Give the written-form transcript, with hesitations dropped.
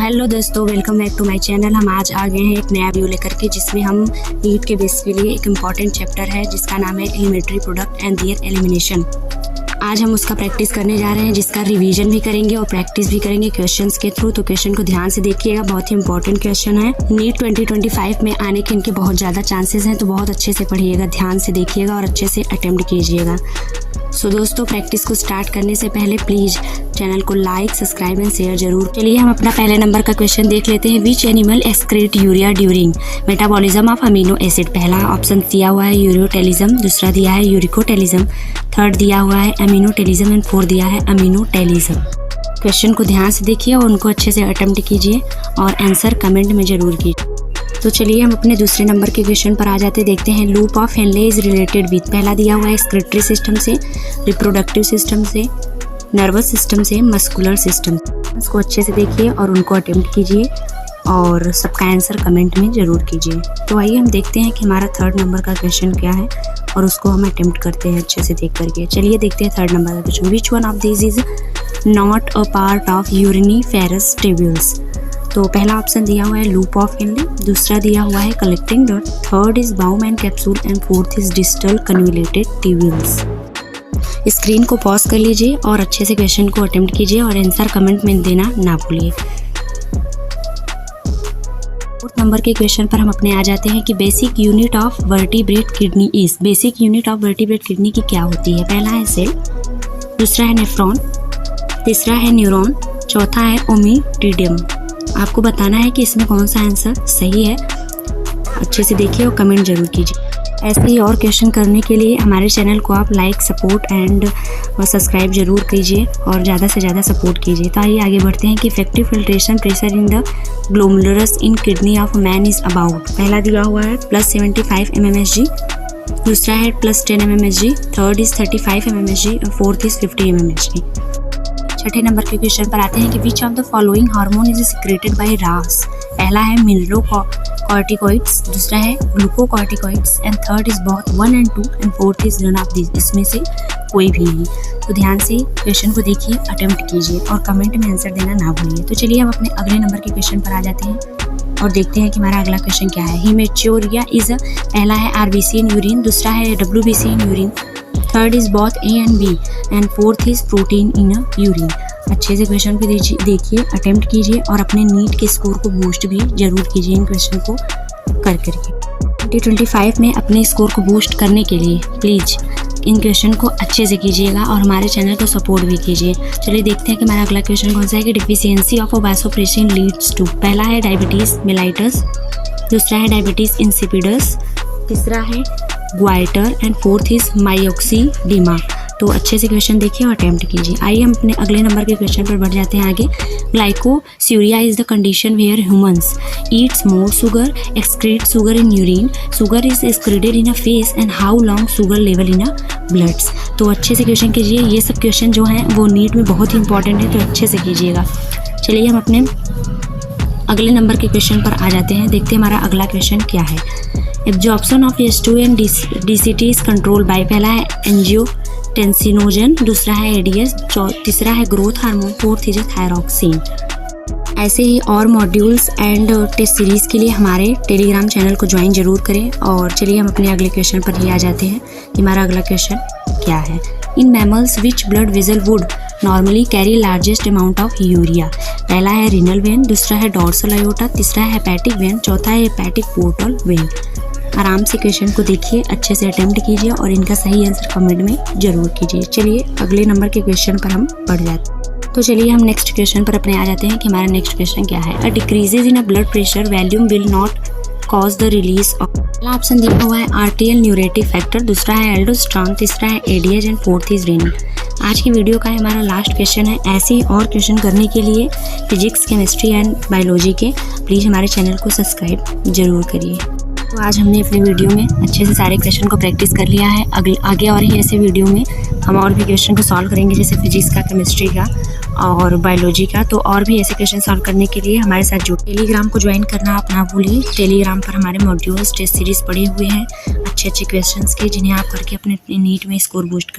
Hello दोस्तों, welcome back to my channel. हम आज आ गए हैं एक नया वीडियो लेकर के, जिसमें हम नीट के बेस के लिए एक इम्पॉर्टेंट चैप्टर है जिसका नाम है elementary product and their elimination. आज हम उसका प्रैक्टिस करने जा रहे हैं, जिसका रिवीजन भी करेंगे और प्रैक्टिस भी करेंगे क्वेश्चंस के थ्रू। तो क्वेश्चन को ध्यान से देखिएगा, बहुत ही इंपॉर्टेंट क्वेश्चन है। नीट 2025 में आने के इनके बहुत ज़्यादा चांसेस हैं, तो बहुत अच्छे से पढ़िएगा, ध्यान से देखिएगा और अच्छे से अटेम्प्ट कीजिएगा। सो दोस्तों, प्रैक्टिस को स्टार्ट करने से पहले प्लीज़ चैनल को लाइक, सब्सक्राइब एंड शेयर जरूर। चलिए हम अपना पहले नंबर का क्वेश्चन देख लेते हैं। Which animal excrete urea during metabolism of amino acid. पहला ऑप्शन दिया हुआ है यूरियोटेलिज्म, दूसरा दिया है यूरिकोटेलिज्म, थर्ड दिया हुआ है अमीनोटेलिज्म एंड फोर्थ दिया है अमीनोटेलिज्म। क्वेश्चन को ध्यान से देखिए और उनको अच्छे से अटेम्प्ट कीजिए और आंसर कमेंट में जरूर कीजिए। तो चलिए हम अपने दूसरे नंबर के क्वेश्चन पर आ जाते देखते हैं। Loop of Henle is related with. पहला दिया हुआ है एक्सक्रीटरी सिस्टम से, रिप्रोडक्टिव सिस्टम से, नर्वस सिस्टम से, मस्कुलर सिस्टम। इसको अच्छे से देखिए और उनको अटेम्प्ट कीजिए और सबका आंसर कमेंट में ज़रूर कीजिए। तो आइए हम देखते हैं कि हमारा थर्ड नंबर का क्वेश्चन क्या है और उसको हम अटेम्प्ट करते हैं अच्छे से देख करके। चलिए देखते हैं थर्ड नंबर का question. Which one of this is not a part of uriniferous tubules. तो पहला ऑप्शन दिया हुआ है लूप ऑफ हेनले, दूसरा दिया हुआ है कलेक्टिंग डॉट, third is Bowman capsule and fourth is distal convoluted tubules. Screen को पॉज कर लीजिए और अच्छे से क्वेश्चन को अटेम्प्ट कीजिए और आंसर कमेंट में देना ना भूलिए। फोर्थ नंबर के क्वेश्चन पर हम अपने आ जाते हैं कि basic unit of vertebrate kidney is. Basic unit of vertebrate kidney की क्या होती है। पहला है सेल, दूसरा है नेफ्रॉन, तीसरा है न्यूरॉन, चौथा है ओमिटिडियम। आपको बताना है कि इसमें कौन सा आंसर सही है। अच्छे से देखिए और कमेंट जरूर कीजिए। ऐसे ही और क्वेश्चन करने के लिए हमारे चैनल को आप लाइक, सपोर्ट एंड सब्सक्राइब जरूर कीजिए और ज़्यादा से ज़्यादा सपोर्ट कीजिए। तो आइए आगे बढ़ते हैं कि effective filtration pressure in the glomerulus in kidney of man is about. पहला दिया हुआ है +75 mmHg, दूसरा है +10 mmHg, थर्ड इज 35 mmHg और फोर्थ इज 50 mmHg। छठे नंबर के क्वेश्चन पर आते हैं कि which of the following hormone is secreted by रास। पहला है मिनरलोकॉर्टिकॉइड्स, दूसरा है glucocorticoids and third is both 1 and 2 and fourth is none of this. इसमें से कोई भी नहीं। तो ध्यान से क्वेश्चन को देखिए, अटेम्प्ट कीजिए और कमेंट में आंसर देना ना भूलिए। तो चलिए हम अपने अगले नंबर के क्वेश्चन पर आ जाते हैं और देखते हैं कि हमारा अगला क्वेश्चन क्या है। हेमेटोरिया इज, पहला है RBC इन यूरिन, दूसरा है WBC in urine, third is both A and B and fourth is protein in urine. अच्छे से क्वेश्चन को देखिए, अटेम्प्ट कीजिए और अपने नीट के स्कोर को बूस्ट भी जरूर कीजिए इन क्वेश्चन को कर करके। 2025 में अपने स्कोर को बूस्ट करने के लिए प्लीज़ इन क्वेश्चन को अच्छे से कीजिएगा और हमारे चैनल को सपोर्ट भी कीजिए। चलिए देखते हैं कि हमारा अगला क्वेश्चन कौन सा है कि deficiency of vasopressin leads to. पहला है डायबिटीज़ मेलाइटस, दूसरा है डायबिटीज़ इंसिपिडस, तीसरा है ग्वाइटर एंड फोर्थ इज मायोक्सीडिमा। तो अच्छे से क्वेश्चन देखिए और अटेम्प्ट कीजिए। आइए हम अपने अगले नंबर के क्वेश्चन पर बढ़ जाते हैं आगे। Glycosuria is the condition where humans eats more sugar, excrete sugar in urine, sugar is excreted in a faeces and how long sugar level in a bloods. तो अच्छे से क्वेश्चन कीजिए। ये सब क्वेश्चन जो हैं वो नीट में बहुत ही इंपॉर्टेंट है, तो अच्छे से कीजिएगा। चलिए हम अपने अगले नंबर के क्वेश्चन पर आ जाते हैं, देखते हैं हमारा अगला क्वेश्चन क्या है। Absorption of H2 and DCT is control by. पहला है एंजियोटेंसिनोजन, दूसरा है ADS, तीसरा है growth hormone, fourth is thyroxine. ऐसे ही और मॉड्यूल्स एंड टेस्ट सीरीज के लिए हमारे टेलीग्राम चैनल को ज्वाइन जरूर करें। और चलिए हम अपने अगले क्वेश्चन पर ही आ जाते हैं कि हमारा अगला क्वेश्चन क्या है। In mammals which blood vessel would normally carry largest amount of urea. पहला है रीनल वेन, दूसरा है डॉर्सल अयोटा, तीसरा है हेपेटिक वेन, चौथा है हेपेटिक पोर्टल वेन। आराम से क्वेश्चन को देखिए, अच्छे से अटेम्प्ट कीजिए और इनका सही आंसर कमेंट में जरूर कीजिए। चलिए अगले नंबर के क्वेश्चन पर हम बढ़ जाते हैं। तो चलिए हम नेक्स्ट क्वेश्चन पर अपने आ जाते हैं कि हमारा नेक्स्ट क्वेश्चन क्या है। A decreases in a blood pressure volume will not cause the release of. पहला ऑप्शन दिया हुआ है आर्टियल न्यूरेटिव फैक्टर, दूसरा है एल्डोस्टेरोन, तीसरा है ADH and fourth is renin. आज की वीडियो का हमारा लास्ट क्वेश्चन है। ऐसे और क्वेश्चन करने के लिए फिजिक्स, केमिस्ट्री एंड बायोलॉजी के प्लीज़ हमारे चैनल को सब्सक्राइब जरूर करिए। तो आज हमने अपने वीडियो में अच्छे से सारे क्वेश्चन को प्रैक्टिस कर लिया है। आगे और ही ऐसे वीडियो में हम और भी क्वेश्चन को सॉल्व करेंगे, जैसे फिजिक्स का, केमिस्ट्री का और बायोलॉजी का। तो और भी ऐसे क्वेश्चन सॉल्व करने के लिए हमारे साथ जो टेलीग्राम को ज्वाइन करना आप ना भूलिए। टेलीग्राम पर हमारे मॉड्यूल्स, टेस्ट सीरीज पड़े हुए हैं अच्छे अच्छे क्वेश्चंस के, जिन्हें आप करके अपने नीट में स्कोर बूस्ट कर